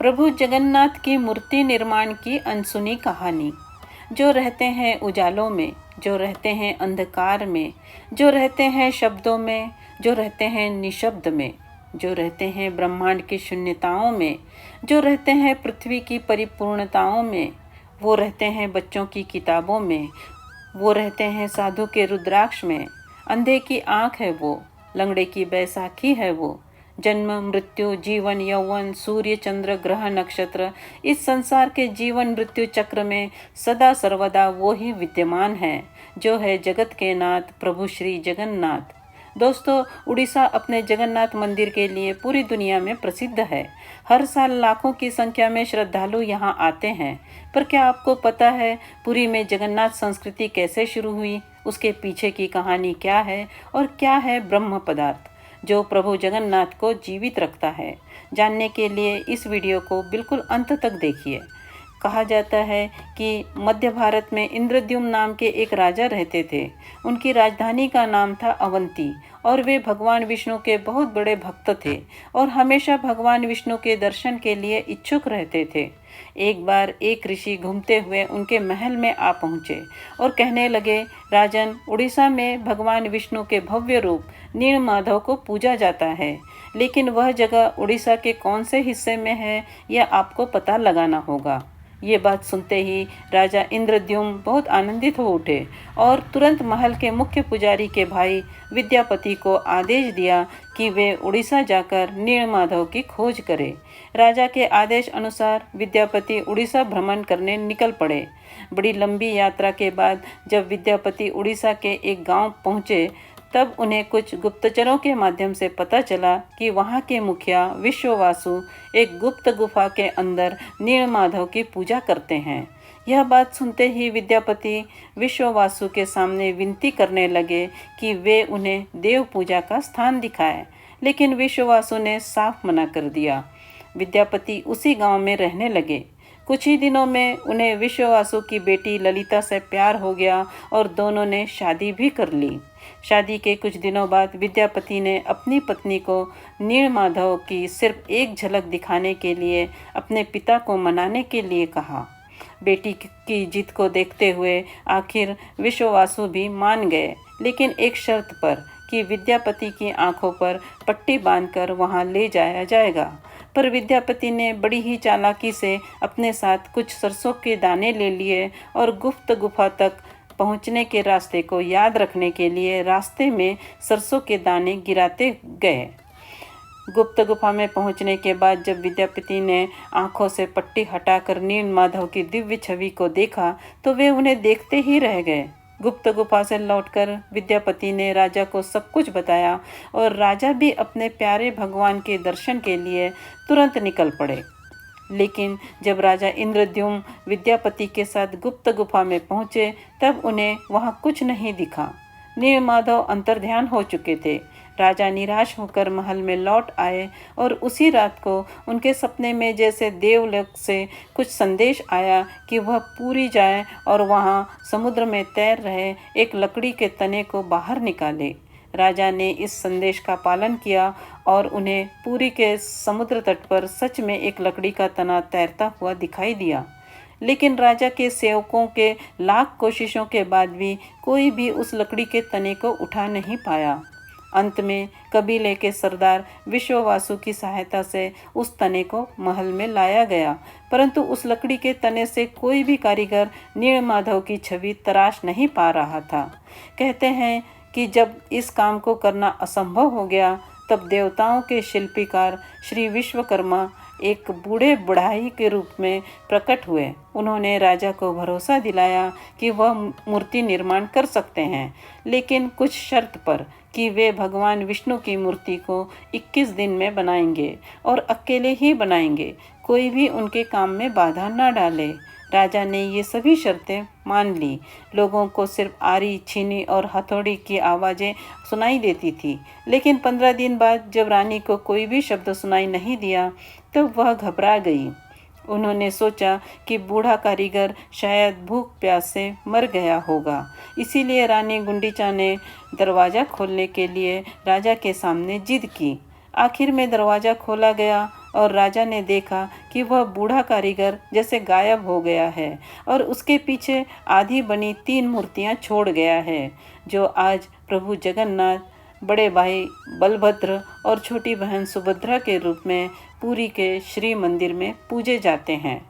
प्रभु जगन्नाथ की मूर्ति निर्माण की अनसुनी कहानी। जो रहते हैं उजालों में, जो रहते हैं अंधकार में, जो रहते हैं शब्दों में, जो रहते हैं निशब्द में, जो रहते हैं ब्रह्मांड की शून्यताओं में, जो रहते हैं पृथ्वी की परिपूर्णताओं में, वो रहते हैं बच्चों की किताबों में, वो रहते हैं साधु के रुद्राक्ष में। अंधे की आँख है वो, लंगड़े की बैसाखी है वो। जन्म मृत्यु जीवन यौवन सूर्य चंद्र ग्रह नक्षत्र, इस संसार के जीवन मृत्यु चक्र में सदा सर्वदा वो ही विद्यमान है जो है जगत के नाथ प्रभु श्री जगन्नाथ। दोस्तों, उड़ीसा अपने जगन्नाथ मंदिर के लिए पूरी दुनिया में प्रसिद्ध है। हर साल लाखों की संख्या में श्रद्धालु यहाँ आते हैं। पर क्या आपको पता है पुरी में जगन्नाथ संस्कृति कैसे शुरू हुई, उसके पीछे की कहानी क्या है और क्या है ब्रह्म पदार्थ जो प्रभु जगन्नाथ को जीवित रखता है? जानने के लिए इस वीडियो को बिल्कुल अंत तक देखिए। कहा जाता है कि मध्य भारत में इंद्रद्युम्न नाम के एक राजा रहते थे। उनकी राजधानी का नाम था अवंती और वे भगवान विष्णु के बहुत बड़े भक्त थे और हमेशा भगवान विष्णु के दर्शन के लिए इच्छुक रहते थे। एक बार एक ऋषि घूमते हुए उनके महल में आ पहुँचे और कहने लगे, राजन, उड़ीसा में भगवान विष्णु के भव्य रूप नीलमाधव को पूजा जाता है, लेकिन वह जगह उड़ीसा के कौन से हिस्से में है यह आपको पता लगाना होगा। ये बात सुनते ही राजा इंद्रद्युम्न बहुत आनंदित हो उठे और तुरंत महल के मुख्य पुजारी के भाई विद्यापति को आदेश दिया कि वे उड़ीसा जाकर नीलमाधव की खोज करें। राजा के आदेश अनुसार विद्यापति उड़ीसा भ्रमण करने निकल पड़े। बड़ी लंबी यात्रा के बाद जब विद्यापति उड़ीसा के एक गांव पहुंचे, तब उन्हें कुछ गुप्तचरों के माध्यम से पता चला कि वहाँ के मुखिया विश्ववासु एक गुप्त गुफा के अंदर नीलमाधव की पूजा करते हैं। यह बात सुनते ही विद्यापति विश्ववासु के सामने विनती करने लगे कि वे उन्हें देव पूजा का स्थान दिखाएं, लेकिन विश्ववासु ने साफ मना कर दिया। विद्यापति उसी गांव में रहने लगे। कुछ ही दिनों में उन्हें विश्ववासु की बेटी ललिता से प्यार हो गया और दोनों ने शादी भी कर ली। शादी के कुछ दिनों बाद विद्यापति ने अपनी पत्नी को नीलमाधव की सिर्फ एक झलक दिखाने के लिए अपने पिता को मनाने के लिए कहा। बेटी की जिद को देखते हुए आखिर विश्ववासु भी मान गए, लेकिन एक शर्त पर कि विद्यापति की आंखों पर पट्टी बांधकर वहां ले जाया जाएगा। पर विद्यापति ने बड़ी ही चालाकी से अपने साथ कुछ सरसों के दाने ले लिए और गुप्त गुफा तक पहुंचने के रास्ते को याद रखने के लिए रास्ते में सरसों के दाने गिराते गए। गुप्त गुफा में पहुंचने के बाद जब विद्यापति ने आंखों से पट्टी हटाकर नीलमाधव की दिव्य छवि को देखा तो वे उन्हें देखते ही रह गए। गुप्त गुफा से लौटकर विद्यापति ने राजा को सब कुछ बताया और राजा भी अपने प्यारे भगवान के दर्शन के लिए तुरंत निकल पड़े। लेकिन जब राजा इंद्रद्युम्न विद्यापति के साथ गुप्त गुफा में पहुंचे तब उन्हें वहां कुछ नहीं दिखा। नीलमाधव अंतर्ध्यान हो चुके थे। राजा निराश होकर महल में लौट आए और उसी रात को उनके सपने में जैसे देवलोक से कुछ संदेश आया कि वह पूरी जाए और वहां समुद्र में तैर रहे एक लकड़ी के तने को बाहर निकाले। राजा ने इस संदेश का पालन किया और उन्हें पुरी के समुद्र तट पर सच में एक लकड़ी का तना तैरता हुआ दिखाई दिया। लेकिन राजा के सेवकों के लाख कोशिशों के बाद भी कोई भी उस लकड़ी के तने को उठा नहीं पाया। अंत में कबीले के सरदार विश्ववासु की सहायता से उस तने को महल में लाया गया, परंतु उस लकड़ी के तने से कोई भी कारीगर नीलमाधव की छवि तराश नहीं पा रहा था। कहते हैं कि जब इस काम को करना असंभव हो गया तब देवताओं के शिल्पीकार श्री विश्वकर्मा एक बूढ़े बुढ़ाई के रूप में प्रकट हुए। उन्होंने राजा को भरोसा दिलाया कि वह मूर्ति निर्माण कर सकते हैं, लेकिन कुछ शर्त पर कि वे भगवान विष्णु की मूर्ति को 21 दिन में बनाएंगे और अकेले ही बनाएंगे, कोई भी उनके काम में बाधा न डाले। राजा ने ये सभी शर्तें मान ली। लोगों को सिर्फ आरी, छीनी और हथौड़ी की आवाज़ें सुनाई देती थी, लेकिन 15 दिन बाद जब रानी को कोई भी शब्द सुनाई नहीं दिया तब वह घबरा गई। उन्होंने सोचा कि बूढ़ा कारीगर शायद भूख प्यास से मर गया होगा। इसीलिए रानी गुंडीचा ने दरवाज़ा खोलने के लिए राजा के सामने जिद की। आखिर में दरवाज़ा खोला गया और राजा ने देखा कि वह बूढ़ा कारीगर जैसे गायब हो गया है और उसके पीछे आधी बनी 3 मूर्तियां छोड़ गया है, जो आज प्रभु जगन्नाथ, बड़े भाई बलभद्र और छोटी बहन सुभद्रा के रूप में पुरी के श्री मंदिर में पूजे जाते हैं।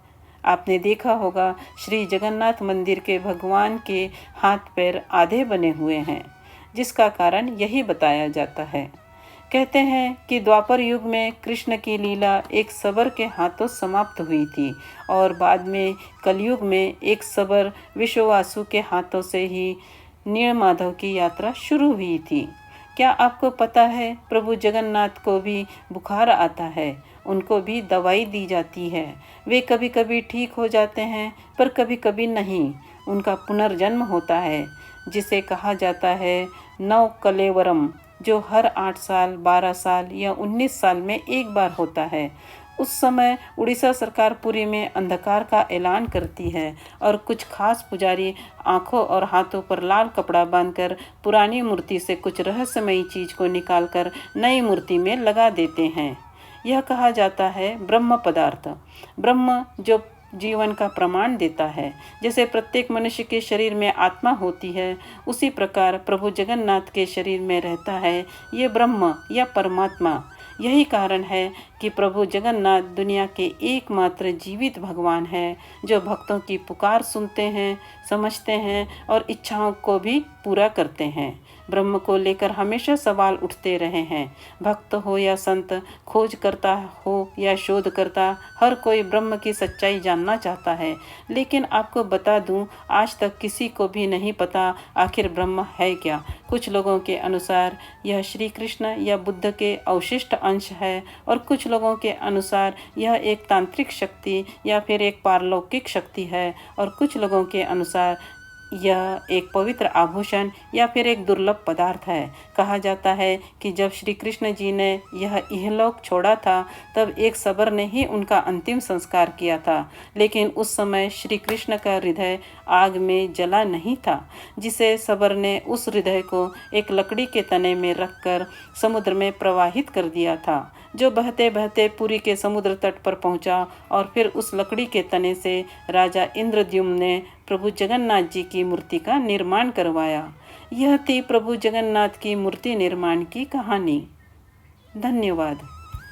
आपने देखा होगा, श्री जगन्नाथ मंदिर के भगवान के हाथ पैर आधे बने हुए हैं, जिसका कारण यही बताया जाता है। कहते हैं कि द्वापर युग में कृष्ण की लीला एक सबर के हाथों समाप्त हुई थी और बाद में कलयुग में एक सबर विश्ववासु के हाथों से ही नीलमाधव की यात्रा शुरू हुई थी। क्या आपको पता है, प्रभु जगन्नाथ को भी बुखार आता है, उनको भी दवाई दी जाती है। वे कभी कभी ठीक हो जाते हैं पर कभी कभी नहीं। उनका पुनर्जन्म होता है, जिसे कहा जाता है नव कलेवरम, जो हर 8 साल, 12 साल या 19 साल में एक बार होता है। उस समय उड़ीसा सरकार पुरी में अंधकार का ऐलान करती है और कुछ खास पुजारी आंखों और हाथों पर लाल कपड़ा बांधकर पुरानी मूर्ति से कुछ रहस्यमयी चीज को निकालकर नई मूर्ति में लगा देते हैं। यह कहा जाता है ब्रह्म पदार्थ, ब्रह्म जो जीवन का प्रमाण देता है। जैसे प्रत्येक मनुष्य के शरीर में आत्मा होती है, उसी प्रकार प्रभु जगन्नाथ के शरीर में रहता है ये ब्रह्म या परमात्मा। यही कारण है कि प्रभु जगन्नाथ दुनिया के एकमात्र जीवित भगवान हैं, जो भक्तों की पुकार सुनते हैं, समझते हैं और इच्छाओं को भी पूरा करते हैं। ब्रह्म को लेकर हमेशा सवाल उठते रहे हैं। भक्त हो या संत, खोज करता हो या शोध करता, हर कोई ब्रह्म की सच्चाई जानना चाहता है। लेकिन आपको बता दूं, आज तक किसी को भी नहीं पता आखिर ब्रह्म है क्या। कुछ लोगों के अनुसार यह श्री कृष्ण या बुद्ध के अवशिष्ट अंश है और कुछ लोगों के अनुसार यह एक तांत्रिक शक्ति या फिर एक पारलौकिक शक्ति है और कुछ लोगों के अनुसार यह एक पवित्र आभूषण या फिर एक दुर्लभ पदार्थ है। कहा जाता है कि जब श्री कृष्ण जी ने यह इहलोक छोड़ा था, तब एक सबर ने ही उनका अंतिम संस्कार किया था। लेकिन उस समय श्री कृष्ण का हृदय आग में जला नहीं था, जिसे सबर ने उस हृदय को एक लकड़ी के तने में रखकर समुद्र में प्रवाहित कर दिया था, जो बहते बहते पुरी के समुद्र तट पर पहुंचा और फिर उस लकड़ी के तने से राजा इंद्रद्युम्न ने प्रभु जगन्नाथ जी की मूर्ति का निर्माण करवाया। यह थी प्रभु जगन्नाथ की मूर्ति निर्माण की कहानी। धन्यवाद।